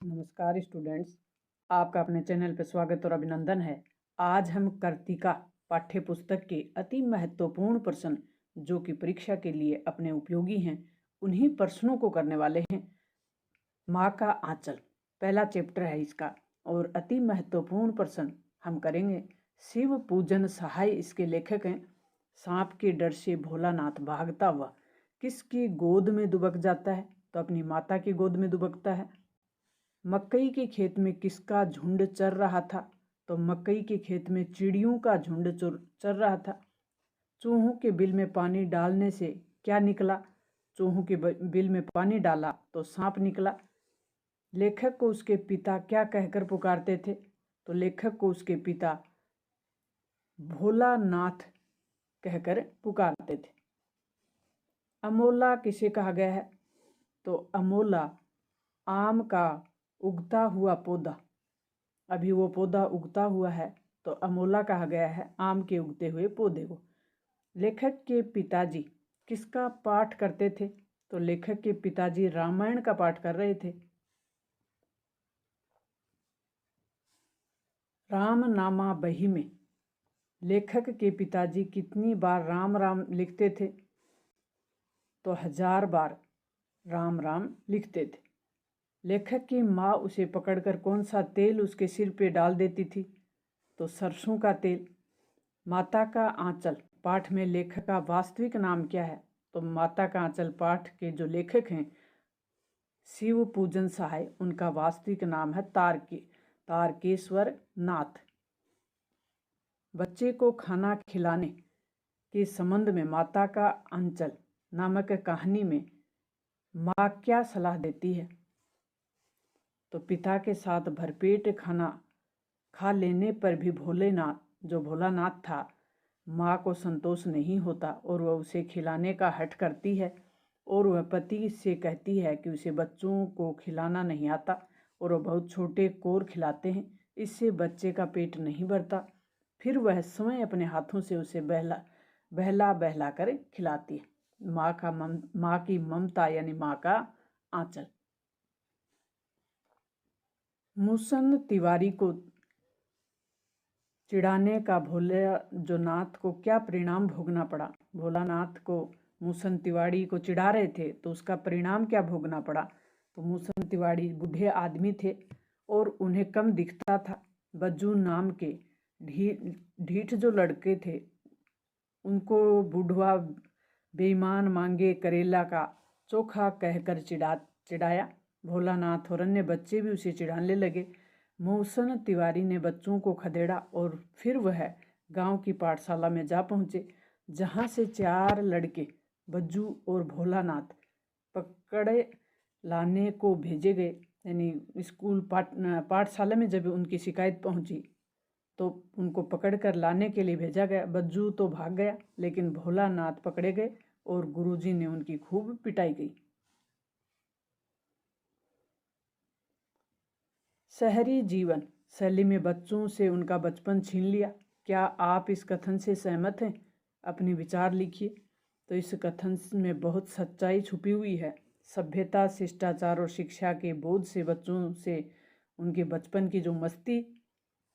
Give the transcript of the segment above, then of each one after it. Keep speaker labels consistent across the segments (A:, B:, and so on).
A: नमस्कार स्टूडेंट्स, आपका अपने चैनल पर स्वागत और अभिनंदन है। आज हम कर्तिका पाठ्य पुस्तक के अति महत्वपूर्ण प्रश्न जो कि परीक्षा के लिए अपने उपयोगी हैं, उन्हीं प्रश्नों को करने वाले हैं। माँ का आंचल पहला चैप्टर है इसका और अति महत्वपूर्ण प्रश्न हम करेंगे। शिव पूजन सहाय इसके लेखक हैं। सांप के डर से भोलानाथ भागता हुआ किसकी गोद में दुबक जाता है? तो अपनी माता की गोद में दुबकता है। मकई के खेत में किसका झुंड चर रहा था? तो मकई के खेत में चिड़ियों का झुंड चर रहा था। चूहों के बिल में पानी डालने से क्या निकला? चूहों के बिल में पानी डाला तो सांप निकला। लेखक को उसके पिता क्या कहकर पुकारते थे? तो लेखक को उसके पिता भोलानाथ कहकर पुकारते थे। अमोला किसे कहा गया है? तो अमोला आम का उगता हुआ पौधा, अभी वो पौधा उगता हुआ है तो अमोला कहा गया है आम के उगते हुए पौधे को। लेखक के पिताजी किसका पाठ करते थे? तो लेखक के पिताजी रामायण का पाठ कर रहे थे। रामनामा बही में लेखक के पिताजी कितनी बार राम राम लिखते थे? तो 1000 बार राम राम लिखते थे। लेखक की माँ उसे पकड़कर कौन सा तेल उसके सिर पे डाल देती थी? तो सरसों का तेल। माता का आंचल पाठ में लेखक का वास्तविक नाम क्या है? तो माता का आंचल पाठ के जो लेखक हैं शिव पूजन सहाय, उनका वास्तविक नाम है तारकेश्वर नाथ। बच्चे को खाना खिलाने के संबंध में माता का आंचल नामक कहानी में माँ क्या सलाह देती है? तो पिता के साथ भरपेट खाना खा लेने पर भी भोलानाथ था, माँ को संतोष नहीं होता और वह उसे खिलाने का हठ करती है और वह पति से कहती है कि उसे बच्चों को खिलाना नहीं आता और वह बहुत छोटे कोर खिलाते हैं, इससे बच्चे का पेट नहीं भरता। फिर वह स्वयं अपने हाथों से उसे बहला कर खिलाती है। माँ की ममता यानी माँ का आंचल। मूसन तिवारी को चिढ़ाने का भोलेनाथ को क्या परिणाम भोगना पड़ा? भोलानाथ को मूसन तिवारी को चिढ़ा रहे थे तो उसका परिणाम क्या भोगना पड़ा? तो मूसन तिवारी बूढ़े आदमी थे और उन्हें कम दिखता था। बज्जू नाम के ढीठ जो लड़के थे उनको बुढ़वा बेईमान मांगे करेला का चोखा कहकर चिढ़ाया। भोलानाथ और अन्य बच्चे भी उसे चिढ़ाने लगे। मूसन तिवारी ने बच्चों को खदेड़ा और फिर वह गांव की पाठशाला में जा पहुंचे, जहां से 4 लड़के बज्जू और भोलानाथ पकड़े लाने को भेजे गए। यानी स्कूल पाठशाला में जब उनकी शिकायत पहुंची तो उनको पकड़कर लाने के लिए भेजा गया। बज्जू तो भाग गया लेकिन भोलानाथ पकड़े गए और गुरुजी ने उनकी खूब पिटाई की। शहरी जीवन शैली में बच्चों से उनका बचपन छीन लिया। क्या आप इस कथन से सहमत हैं? अपने विचार लिखिए। तो इस कथन में बहुत सच्चाई छुपी हुई है। सभ्यता, शिष्टाचार और शिक्षा के बोझ से बच्चों से उनके बचपन की जो मस्ती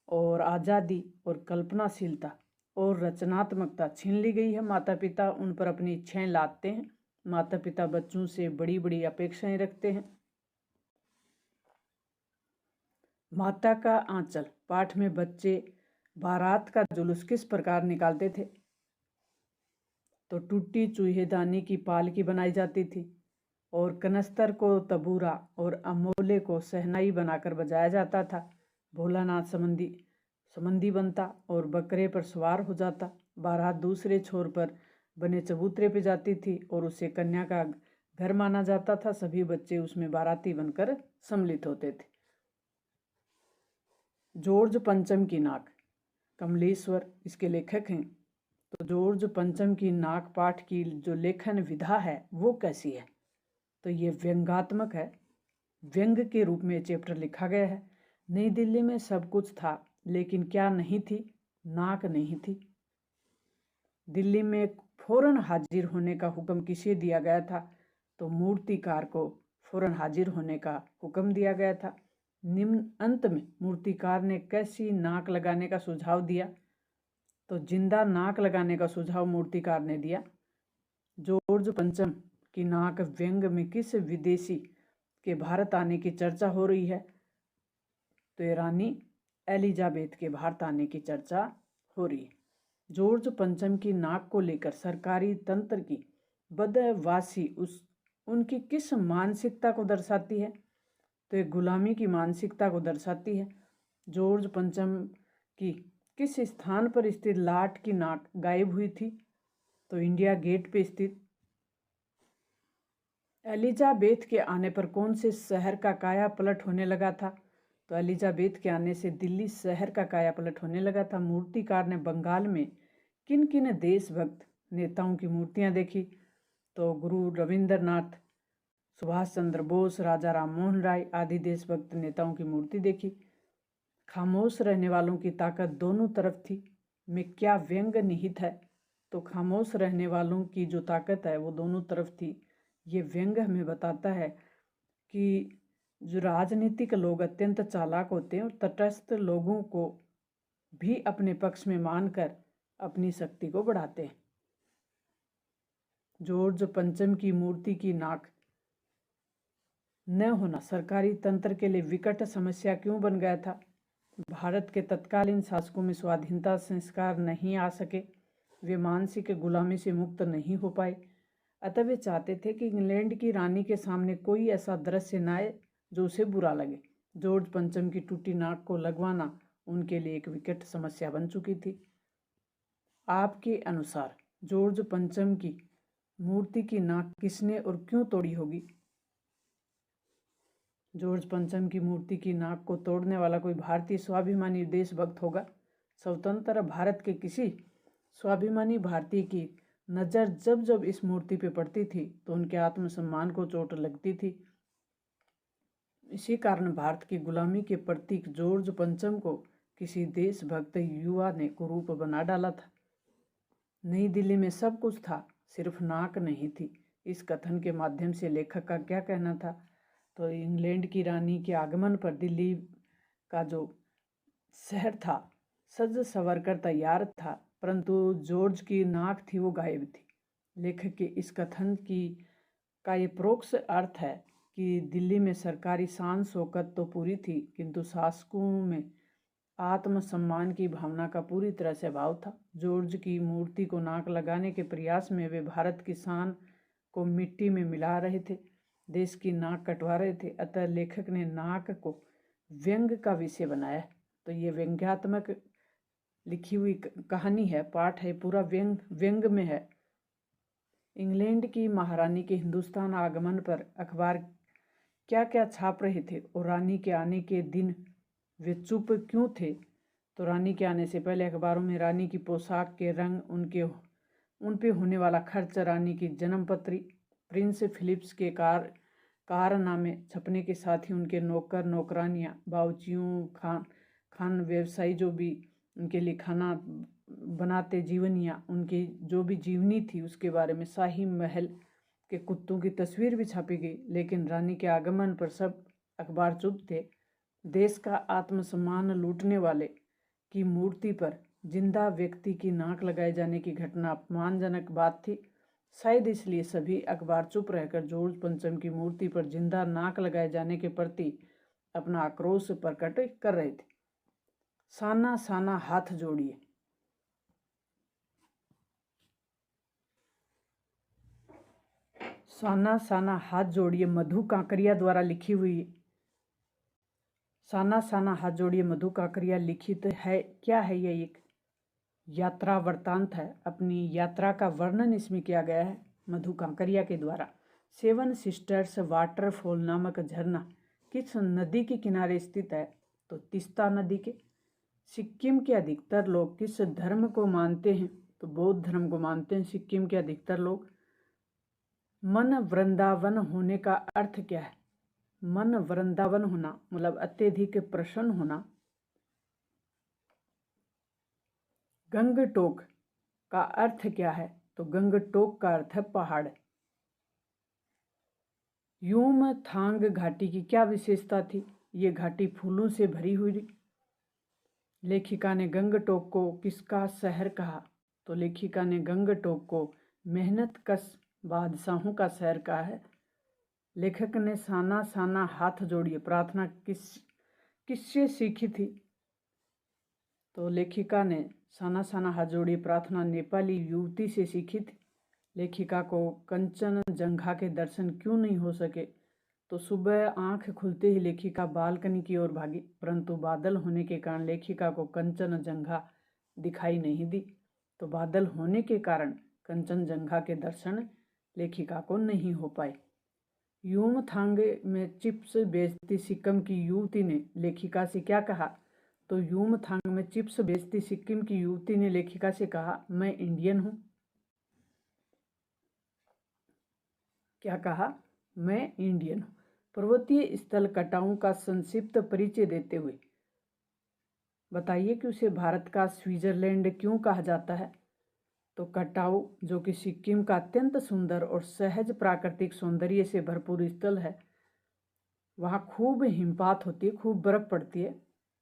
A: और आज़ादी और कल्पनाशीलता और रचनात्मकता छीन ली गई है। माता पिता उन पर अपनी इच्छाएं लादते हैं। माता पिता बच्चों से बड़ी बड़ी अपेक्षाएं रखते हैं। माता का आंचल पाठ में बच्चे बारात का जुलूस किस प्रकार निकालते थे? तो टूटी चूहेदानी की पालकी बनाई जाती थी और कनस्तर को तबूरा और अमोले को सहनाई बनाकर बजाया जाता था। भोलानाथ समंदी बनता और बकरे पर सवार हो जाता। बारात दूसरे छोर पर बने चबूतरे पे जाती थी और उसे कन्या का घर माना जाता था। सभी बच्चे उसमें बाराती बनकर सम्मिलित होते थे। जॉर्ज पंचम की नाक, कमलेश्वर इसके लेखक हैं। तो जॉर्ज पंचम की नाक पाठ की जो लेखन विधा है वो कैसी है? तो ये व्यंग्यात्मक है। व्यंग के रूप में चैप्टर लिखा गया है। नई दिल्ली में सब कुछ था लेकिन क्या नहीं थी? नाक नहीं थी। दिल्ली में फौरन हाजिर होने का हुक्म किसे दिया गया था? तो मूर्तिकार को फौरन हाजिर होने का हुक्म दिया गया था। निम्न अंत में मूर्तिकार ने कैसी नाक लगाने का सुझाव दिया? तो जिंदा नाक लगाने का सुझाव मूर्तिकार ने दिया। जॉर्ज पंचम की नाक व्यंग में किस विदेशी के भारत आने की चर्चा हो रही है? तो ये रानी एलिजाबेथ के भारत आने की चर्चा हो रही है। जॉर्ज पंचम की नाक को लेकर सरकारी तंत्र की बदवासी उनकी किस मानसिकता को दर्शाती है? तो ये गुलामी की मानसिकता को दर्शाती है। जॉर्ज पंचम की किस स्थान पर स्थित लाट की नाक गायब हुई थी? तो इंडिया गेट पे स्थित। एलिजाबेथ के आने पर कौन से शहर का काया पलट होने लगा था? तो एलिजाबेथ के आने से दिल्ली शहर का काया पलट होने लगा था। मूर्तिकार ने बंगाल में किन किन देशभक्त नेताओं की मूर्तियां देखी? तो गुरु रविंद्रनाथ, सुभाष चंद्र बोस, राजा राम मोहन राय आदि देशभक्त नेताओं की मूर्ति देखी। खामोश रहने वालों की ताकत दोनों तरफ थी में क्या व्यंग निहित है? तो खामोश रहने वालों की जो ताकत है वो दोनों तरफ थी। ये व्यंग हमें बताता है कि जो राजनीतिक लोग अत्यंत चालाक होते हैं और तटस्थ लोगों को भी अपने पक्ष में मानकर अपनी शक्ति को बढ़ाते हैं। जॉर्ज पंचम की मूर्ति की नाक न होना सरकारी तंत्र के लिए विकट समस्या क्यों बन गया था? भारत के तत्कालीन शासकों में स्वाधीनता संस्कार नहीं आ सके, वे मानसिक गुलामी से मुक्त नहीं हो पाए, अतः वे चाहते थे कि इंग्लैंड की रानी के सामने कोई ऐसा दृश्य न आए जो उसे बुरा लगे। जॉर्ज पंचम की टूटी नाक को लगवाना उनके लिए एक विकट समस्या बन चुकी थी। आपके अनुसार जॉर्ज पंचम की मूर्ति की नाक किसने और क्यों तोड़ी होगी? जॉर्ज पंचम की मूर्ति की नाक को तोड़ने वाला कोई भारतीय स्वाभिमानी देशभक्त होगा। स्वतंत्र भारत के किसी स्वाभिमानी भारतीय की नज़र जब जब इस मूर्ति पे पड़ती थी तो उनके आत्मसम्मान को चोट लगती थी। इसी कारण भारत की गुलामी के प्रतीक जॉर्ज पंचम को किसी देशभक्त युवा ने कुरूप बना डाला था। नई दिल्ली में सब कुछ था, सिर्फ नाक नहीं थी। इस कथन के माध्यम से लेखक का क्या कहना था? तो इंग्लैंड की रानी के आगमन पर दिल्ली का जो शहर था सज संवर कर तैयार था, परंतु जॉर्ज की नाक थी वो गायब थी। लेखक के इस कथन का ये परोक्ष अर्थ है कि दिल्ली में सरकारी शान शौकत तो पूरी थी, किंतु शासकों में आत्मसम्मान की भावना का पूरी तरह से अभाव था। जॉर्ज की मूर्ति को नाक लगाने के प्रयास में वे भारत की शान को मिट्टी में मिला रहे थे, देश की नाक कटवा रहे थे। अतः लेखक ने नाक को व्यंग का विषय बनाया। तो ये व्यंग्यात्मक लिखी हुई कहानी है, पाठ है, पूरा व्यंग में है। इंग्लैंड की महारानी के हिंदुस्तान आगमन पर अखबार क्या क्या छाप रहे थे और रानी के आने के दिन वे चुप क्यों थे? तो रानी के आने से पहले अखबारों में रानी की पोशाक के रंग, उन पे होने वाला खर्च, रानी की जन्मपत्री, प्रिंस फिलिप्स के कारनामे छपने के साथ ही उनके नौकर नौकरानियाँ, बावर्चियों, खान व्यवसायी जो भी उनके लिए खाना बनाते, जीवनियाँ, उनकी जो भी जीवनी थी उसके बारे में, शाही महल के कुत्तों की तस्वीर भी छापी गई। लेकिन रानी के आगमन पर सब अखबार चुप थे। देश का आत्मसम्मान लूटने वाले की मूर्ति पर जिंदा व्यक्ति की नाक लगाए जाने की घटना अपमानजनक बात थी। शायद इसलिए सभी अखबार चुप रहकर जॉर्ज पंचम की मूर्ति पर जिंदा नाक लगाए जाने के प्रति अपना आक्रोश प्रकट कर रहे थे। साना साना हाथ जोड़िए। साना साना हाथ जोड़िए मधु कांकरिया द्वारा लिखी हुई। साना साना हाथ जोड़िए मधु कांकरिया लिखित है। क्या है? यह एक यात्रा वृत्तांत है। अपनी यात्रा का वर्णन इसमें किया गया है मधु कांकरिया के द्वारा। 7 सिस्टर्स वाटरफॉल नामक झरना किस नदी के किनारे स्थित है? तो तीस्ता नदी के। सिक्किम के अधिकतर लोग किस धर्म को मानते हैं? तो बौद्ध धर्म को मानते हैं सिक्किम के अधिकतर लोग। मन वृंदावन होने का अर्थ क्या है? मन वृंदावन होना मतलब अत्यधिक प्रसन्न होना। गंगटोक का अर्थ क्या है? तो गंगटोक का अर्थ है पहाड़। यूमथांग घाटी की क्या विशेषता थी? ये घाटी फूलों से भरी हुई। लेखिका ने गंगटोक को किसका शहर कहा? तो लेखिका ने गंगटोक को मेहनत कश बादशाहों का शहर कहा है। लेखक ने साना साना हाथ जोड़िए प्रार्थना किससे सीखी थी? तो लेखिका ने साना साना हाथ जोड़िए प्रार्थना नेपाली युवती से सीखी थी। लेखिका को कंचनजंघा के दर्शन क्यों नहीं हो सके? तो सुबह आंख खुलते ही लेखिका बालकनी की ओर भागी, परंतु बादल होने के कारण लेखिका को कंचनजंघा दिखाई नहीं दी। तो बादल होने के कारण कंचनजंघा के दर्शन लेखिका को नहीं हो पाए। यूमथांग में चिप्स बेचती सिक्किम की युवती ने लेखिका से क्या कहा? तो यूमथांग में चिप्स बेचती सिक्किम की युवती ने लेखिका से कहा, मैं इंडियन हूँ। क्या कहा? मैं इंडियन हूँ। पर्वतीय स्थल कटाऊ का संक्षिप्त परिचय देते हुए बताइए कि उसे भारत का स्विट्जरलैंड क्यों कहा जाता है? तो कटाऊ, जो कि सिक्किम का अत्यंत सुंदर और सहज प्राकृतिक सौंदर्य से भरपूर स्थल है, वहाँ खूब हिमपात होती है, खूब बर्फ पड़ती है।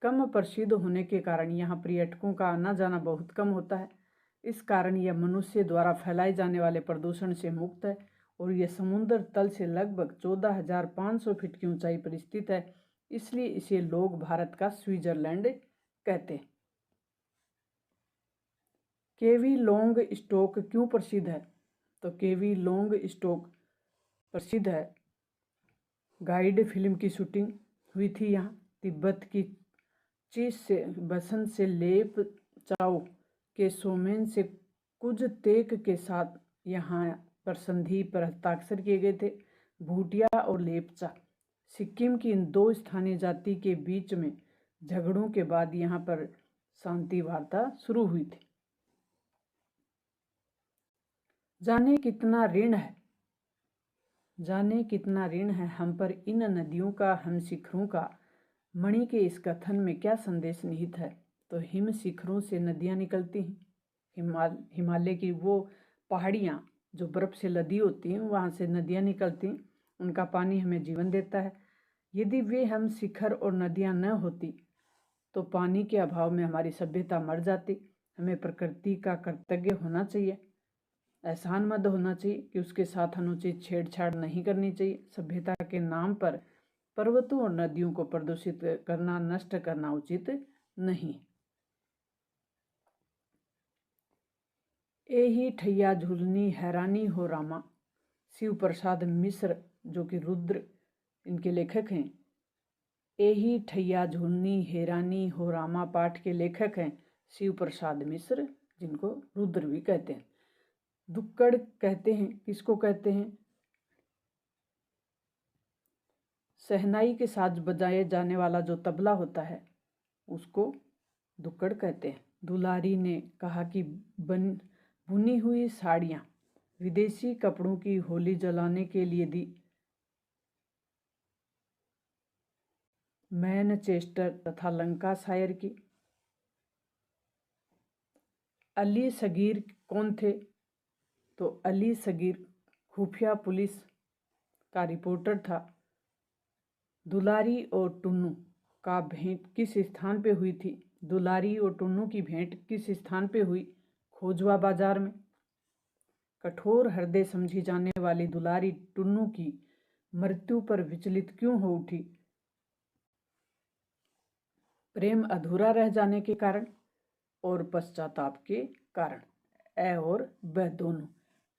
A: कम प्रसिद्ध होने के कारण यहाँ पर्यटकों का आना जाना बहुत कम होता है। इस कारण यह मनुष्य द्वारा फैलाए जाने वाले प्रदूषण से मुक्त है और यह समुद्र तल से लगभग 14,500 फीट की ऊंचाई पर स्थित है। इसलिए इसे लोग भारत का स्विट्जरलैंड कहते हैं। केवी लोंग स्टोक क्यों प्रसिद्ध है? तो केवी लोंग स्टोक प्रसिद्ध है, गाइड फिल्म की शूटिंग हुई थी यहाँ। तिब्बत की चीस से बसंत से लेप चाओ के सोमेन से कुछ तेक के साथ यहाँ पर संधि पर हस्ताक्षर किए गए थे। भूटिया और लेपचा सिक्किम की इन दो स्थानीय जाति के बीच में झगड़ों के बाद यहाँ पर शांति वार्ता शुरू हुई थी। जाने कितना ऋण है, जाने कितना ऋण है हम पर इन नदियों का, हम शिखरों का। मणि के इस कथन में क्या संदेश निहित है? तो हिम शिखरों से नदियाँ निकलती हैं। हिमालय की वो पहाड़ियाँ जो बर्फ से लदी होती हैं, वहाँ से नदियाँ निकलती हैं। उनका पानी हमें जीवन देता है। यदि वे हम शिखर और नदियाँ न होती तो पानी के अभाव में हमारी सभ्यता मर जाती। हमें प्रकृति का कृतज्ञ होना चाहिए, एहसान मंद होना चाहिए कि उसके साथ अनुचित छेड़छाड़ नहीं करनी चाहिए। सभ्यता के नाम पर पर्वतों और नदियों को प्रदूषित करना, नष्ट करना उचित नहीं। एही ठैया झूलनी हैरानी हो रामा, शिव प्रसाद मिश्र, जो कि रुद्र इनके लेखक हैं। एही ठैया झूलनी हैरानी हो रामा पाठ के लेखक हैं शिव प्रसाद मिश्र, जिनको रुद्र भी कहते हैं। दुक्कड़ कहते हैं, किसको कहते हैं? शहनाई के साथ बजाए जाने वाला जो तबला होता है उसको दुक्कड़ कहते हैं। दुलारी ने कहा कि बुनी हुई साड़ियाँ विदेशी कपड़ों की होली जलाने के लिए दी। मैनचेस्टर तथा लंकाशायर की। अली सगीर कौन थे? तो अली सगीर खुफिया पुलिस का रिपोर्टर था। दुलारी और टुन्नू का भेंट किस स्थान पे हुई थी? दुलारी और टुन्नू की भेंट किस स्थान पे हुई? खोजवा बाजार में। कठोर हृदय समझी जाने वाली दुलारी टुन्नू की मृत्यु पर विचलित क्यों हो उठी? प्रेम अधूरा रह जाने के कारण और पश्चाताप के कारण। ए और ब दोनों।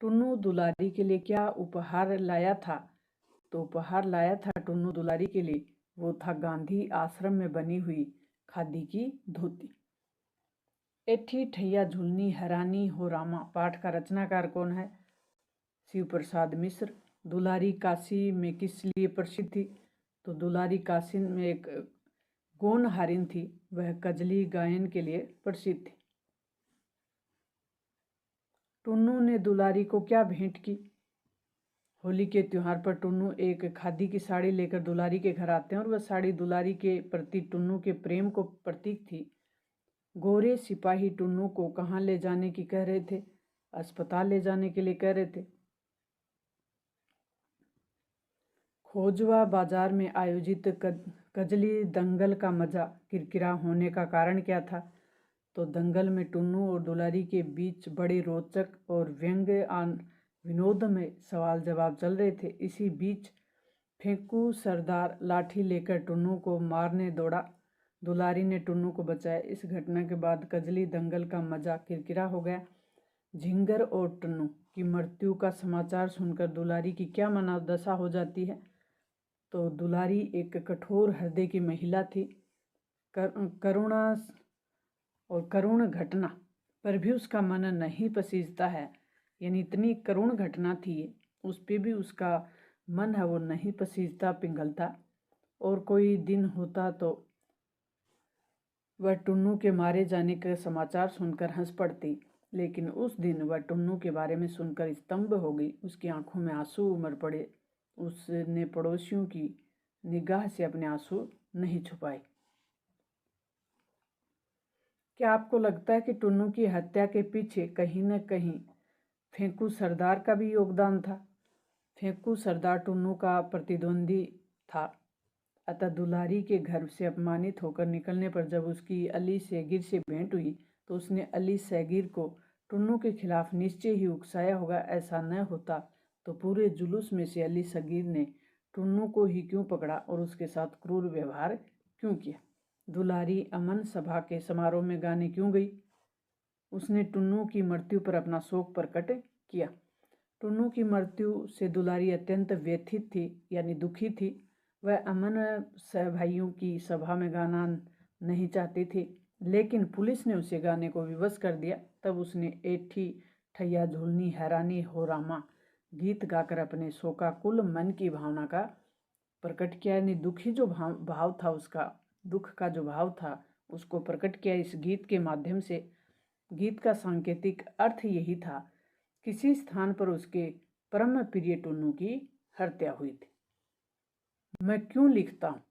A: टुन्नू दुलारी के लिए क्या उपहार लाया था? तो उपहार लाया था टुन्नू दुलारी के लिए, वो था गांधी आश्रम में बनी हुई खादी की धोती। एठी ठैया झुलनी हैरानी हो रामा पाठ का रचनाकार कौन है? शिव प्रसाद मिश्र। दुलारी काशी में किस लिए प्रसिद्ध थी? तो दुलारी काशी में एक गोन हारिन थी, वह कजली गायन के लिए प्रसिद्ध थी। टुन्नू ने दुलारी को क्या भेंट की? होली के त्योहार पर टुन्नू एक खादी की साड़ी लेकर दुलारी के घर आते हैं और वह साड़ी दुलारी के प्रति टुन्नू के प्रेम को प्रतीक थी। गोरे सिपाही टुन्नू को कहाँ ले जाने की कह रहे थे? अस्पताल ले जाने के लिए कह रहे थे। खोजवा बाजार में आयोजित कजली दंगल का मजा किरकिरा होने का कारण क्या था? तो दंगल में टुन्नू और दुलारी के बीच बड़े रोचक और व्यंग्य विनोद में सवाल जवाब चल रहे थे। इसी बीच फेंकू सरदार लाठी लेकर टुन्नू को मारने दौड़ा। दुलारी ने टुन्नू को बचाया। इस घटना के बाद कजली दंगल का मजा किरकिरा हो गया। झिंगर और टुन्नू की मृत्यु का समाचार सुनकर दुलारी की क्या मनोदशा हो जाती है? तो दुलारी एक कठोर हृदय की महिला थी। करुणा और करुण घटना पर भी उसका मन नहीं पसीजता है, यानी इतनी करुण घटना थी उस पर भी उसका मन है वो नहीं पसीजता, पिघलता। और कोई दिन होता तो वह टुन्नू के मारे जाने का समाचार सुनकर हंस पड़ती, लेकिन उस दिन वह टुन्नू के बारे में सुनकर स्तंभ हो गई। उसकी आंखों में आंसू उमड़ पड़े। उसने पड़ोसियों की निगाह से अपने आंसू नहीं छुपाए। क्या आपको लगता है कि टुन्नू की हत्या के पीछे कहीं न कहीं फेंकू सरदार का भी योगदान था? फेंकू सरदार टुन्नू का प्रतिद्वंदी था, अतः दुलारी के घर से अपमानित होकर निकलने पर जब उसकी अली सैगिर से भेंट हुई तो उसने अली सैगिर को टुन्नू के खिलाफ निश्चय ही उकसाया होगा। ऐसा न होता तो पूरे जुलूस में से अली सैगिर ने टुन्नू को ही क्यों पकड़ा और उसके साथ क्रूर व्यवहार क्यों किया? दुलारी अमन सभा के समारोह में गाने क्यों गई? उसने टुन्नू की मृत्यु पर अपना शोक प्रकट किया। टुन्नू की मृत्यु से दुलारी अत्यंत व्यथित थी, यानी दुखी थी। वह अमन भाइयों की सभा में गाना नहीं चाहती थी, लेकिन पुलिस ने उसे गाने को विवश कर दिया। तब उसने एठी ठैया झूलनी हैरानी हो रामा गीत गाकर अपने शोकाकुल मन की भावना का प्रकट किया, यानी दुखी जो भाव था, उसका दुख का जो भाव था उसको प्रकट किया इस गीत के माध्यम से। गीत का सांकेतिक अर्थ यही था, किसी स्थान पर उसके परम प्रिय टुन्नू की हत्या हुई थी। मैं क्यों लिखता हूँ?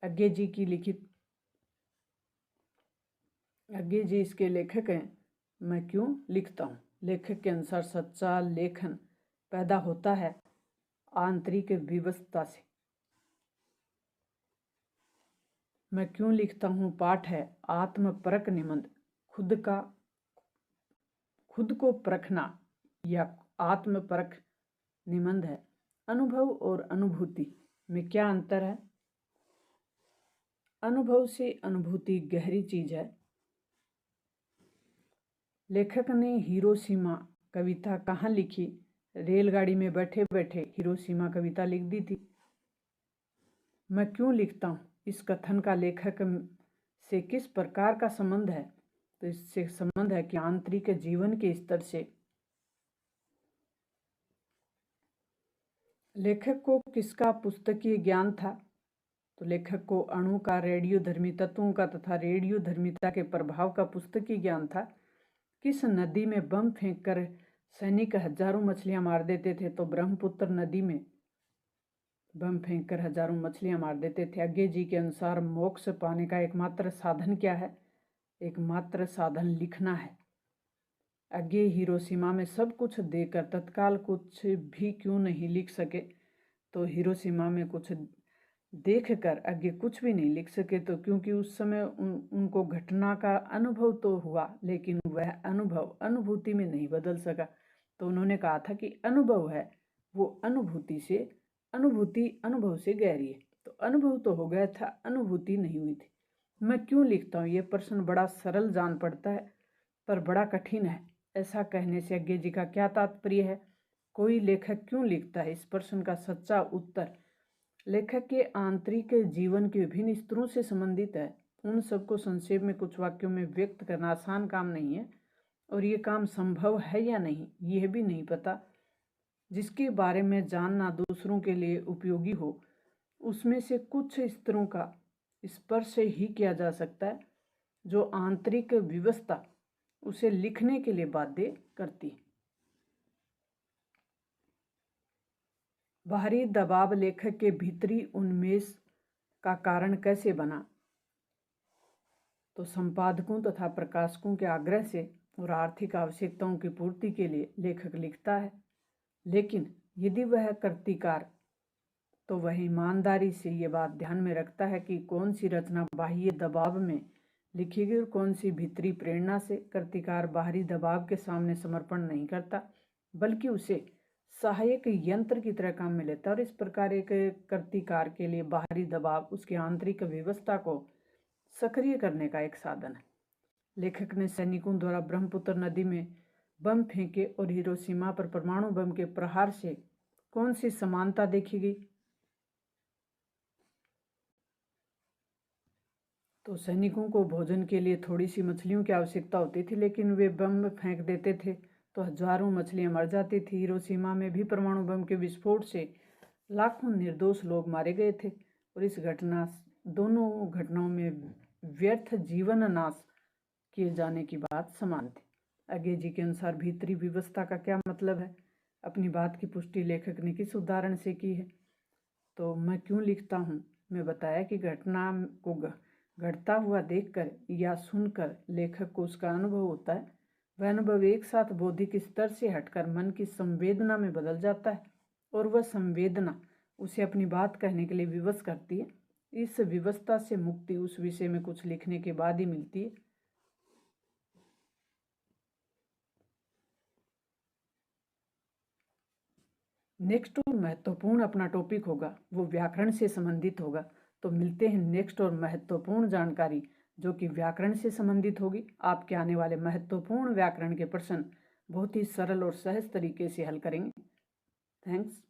A: अज्ञे जी की लिखित, अज्ञे जी इसके लेखक हैं। मैं क्यों लिखता हूँ? लेखक के अनुसार सच्चा लेखन पैदा होता है आंतरिक विवशता से। मैं क्यों लिखता हूँ पाठ है आत्मपरक निबंध। खुद को परखना या आत्मपरक निबंध है। अनुभव और अनुभूति में क्या अंतर है? अनुभव से अनुभूति गहरी चीज है। लेखक ने हिरोशिमा कविता कहाँ लिखी? रेलगाड़ी में बैठे बैठे हिरोशिमा कविता लिख दी थी। मैं क्यों लिखता हूँ, इस कथन का लेखक से किस प्रकार का संबंध है? तो इससे संबंध है कि आंतरिक जीवन के स्तर से। लेखक को किसका पुस्तकीय ज्ञान था? तो लेखक को अणु का, रेडियोधर्मी तत्वों का तथा रेडियोधर्मिता के प्रभाव का पुस्तकीय ज्ञान था। किस नदी में बम फेंककर सैनिक हजारों मछलियां मार देते थे? तो ब्रह्मपुत्र नदी में बम फेंककर हजारों मछलियां मार देते थे। अज्ञे जी के अनुसार मोक्ष पाने का एकमात्र साधन क्या है? एकमात्र साधन लिखना है। अज्ञे हिरोशिमा में सब कुछ देकर तत्काल कुछ भी क्यों नहीं लिख सके? तो हिरोशिमा में कुछ देखकर अज्ञे कुछ भी नहीं लिख सके, तो क्योंकि उस समय उनको घटना का अनुभव तो हुआ, लेकिन वह अनुभव अनुभूति में नहीं बदल सका। तो उन्होंने कहा था कि अनुभव है वो अनुभूति से, अनुभूति अनुभव से गहरी है। तो अनुभव तो हो गया था, अनुभूति नहीं हुई थी। मैं क्यों लिखता हूँ? ये प्रश्न बड़ा सरल जान पड़ता है पर बड़ा कठिन है। ऐसा कहने से अज्ञे जी का क्या तात्पर्य है? कोई लेखक क्यों लिखता है? इस प्रश्न का सच्चा उत्तर लेखक के आंतरिक जीवन के विभिन्न स्तरों से संबंधित है। उन सबको संक्षेप में कुछ वाक्यों में व्यक्त करना आसान काम नहीं है, और ये काम संभव है या नहीं यह भी नहीं पता। जिसके बारे में जानना दूसरों के लिए उपयोगी हो, उसमें से कुछ स्तरों का स्पर्श ही किया जा सकता है, जो आंतरिक विवशता उसे लिखने के लिए बाध्य करती है। बाहरी दबाव लेखक के भीतरी उन्मेष का कारण कैसे बना? तो संपादकों तथा प्रकाशकों के आग्रह से और आर्थिक आवश्यकताओं की पूर्ति के लिए लेखक लिखता है। लेकिन यदि वह कृतिकार तो वह ईमानदारी से ये बात ध्यान में रखता है कि कौन सी रचना बाह्य दबाव में लिखी गई और कौन सी भीतरी प्रेरणा से। कृतिकार बाहरी दबाव के सामने समर्पण नहीं करता, बल्कि उसे सहायक यंत्र की तरह काम में लेता है। और इस प्रकार एक कृतिकार के लिए बाहरी दबाव उसकी आंतरिक व्यवस्था को सक्रिय करने का एक साधन है। लेखक ने सैनिकों द्वारा ब्रह्मपुत्र नदी में बम फेंके और हिरोशिमा पर परमाणु बम के प्रहार से कौन सी समानता देखी गई? तो सैनिकों को भोजन के लिए थोड़ी सी मछलियों की आवश्यकता होती थी, लेकिन वे बम फेंक देते थे तो हजारों मछलियां मर जाती थी। हिरोशिमा में भी परमाणु बम के विस्फोट से लाखों निर्दोष लोग मारे गए थे और इस दोनों घटनाओं में व्यर्थ जीवन नाश किए जाने की बात समान थी। आगे जी के अनुसार भीतरी व्यवस्था का क्या मतलब है? अपनी बात की पुष्टि लेखक ने किस उदाहरण से की है? तो मैं क्यों लिखता हूँ मैं बताया कि घटना को घटता हुआ देखकर या सुनकर लेखक को उसका अनुभव होता है। वह अनुभव एक साथ बौद्धिक स्तर से हटकर मन की संवेदना में बदल जाता है और वह संवेदना उसे अपनी बात कहने के लिए विवश करती है। इस विवशता से मुक्ति उस विषय में कुछ लिखने के बाद ही मिलती है। नेक्स्ट और महत्वपूर्ण अपना टॉपिक होगा, वो व्याकरण से संबंधित होगा। तो मिलते हैं नेक्स्ट और महत्वपूर्ण जानकारी जो कि व्याकरण से संबंधित होगी। आपके आने वाले महत्वपूर्ण व्याकरण के प्रश्न बहुत ही सरल और सहज तरीके से हल करेंगे। थैंक्स।